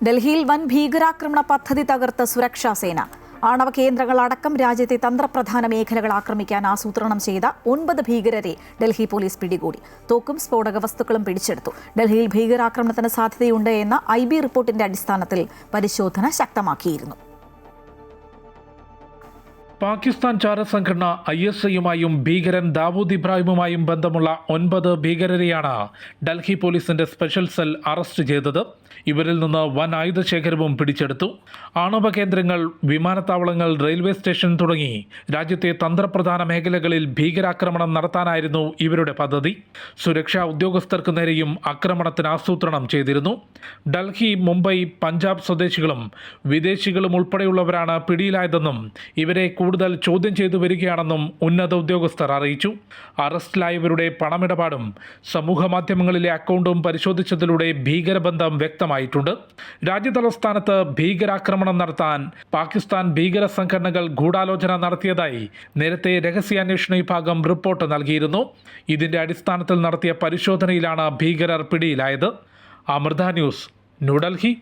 ഡൽഹിയിൽ വൻ ഭീകരാക്രമണ പദ്ധതി തകർത്ത് സുരക്ഷാ സേന. ആണവ കേന്ദ്രങ്ങളടക്കം രാജ്യത്തെ തന്ത്രപ്രധാന മേഖലകൾ ആക്രമിക്കാൻ ആസൂത്രണം ചെയ്ത 9 ഭീകരരെ ഡൽഹി പോലീസ് പിടികൂടി. തോക്കും സ്ഫോടക വസ്തുക്കളും പിടിച്ചെടുത്തു. ഡൽഹിയിൽ ഭീകരാക്രമണത്തിന് സാധ്യതയുണ്ട് എന്ന IB റിപ്പോർട്ടിന്റെ അടിസ്ഥാനത്തിൽ പരിശോധന ശക്തമാക്കിയിരുന്നു. പാകിസ്ഥാൻ ചാരസംഘടന ISIയുമായും ഭീകരൻ ദാവൂദ് ഇബ്രാഹിമുമായും ബന്ധമുള്ള 9 ഭീകരരെയാണ് ഡൽഹി പോലീസിന്റെ സ്പെഷ്യൽ സെൽ അറസ്റ്റ് ചെയ്തത്. ഇവരിൽ നിന്ന് വൻ ആയുധശേഖരവും പിടിച്ചെടുത്തു. ആണവ കേന്ദ്രങ്ങൾ, വിമാനത്താവളങ്ങൾ, റെയിൽവേ സ്റ്റേഷൻ തുടങ്ങി രാജ്യത്തെ തന്ത്രപ്രധാന മേഖലകളിൽ ഭീകരാക്രമണം നടത്താനായിരുന്നു ഇവരുടെ പദ്ധതി. സുരക്ഷാ ഉദ്യോഗസ്ഥർക്ക് നേരെയും ആക്രമണത്തിന് ആസൂത്രണം ചെയ്തിരുന്നു. ഡൽഹി, മുംബൈ, പഞ്ചാബ് സ്വദേശികളും വിദേശികളും ഉൾപ്പെടെയുള്ളവരാണ് പിടിയിലായതെന്നും ഇവരെ കൂടുതൽ ചോദ്യം ചെയ്തു വരികയാണെന്നും ഉന്നത ഉദ്യോഗസ്ഥർ അറിയിച്ചു. അറസ്റ്റിലായവരുടെ പണമിടപാടും സമൂഹ മാധ്യമങ്ങളിലെ അക്കൗണ്ടും പരിശോധിച്ചതിലൂടെ ഭീകരബന്ധം വ്യക്തമായിട്ടുണ്ട്. രാജ്യതലസ്ഥാനത്ത് ഭീകരാക്രമണം നടത്താൻ പാകിസ്ഥാൻ ഭീകര സംഘടനകൾ ഗൂഢാലോചന നടത്തിയതായി നേരത്തെ രഹസ്യാന്വേഷണ വിഭാഗം റിപ്പോർട്ട് നൽകിയിരുന്നു. ഇതിന്റെ അടിസ്ഥാനത്തിൽ നടത്തിയ പരിശോധനയിലാണ് ഭീകരർ പിടിയിലായത്. അമൃത ന്യൂസ്, ന്യൂഡൽഹി.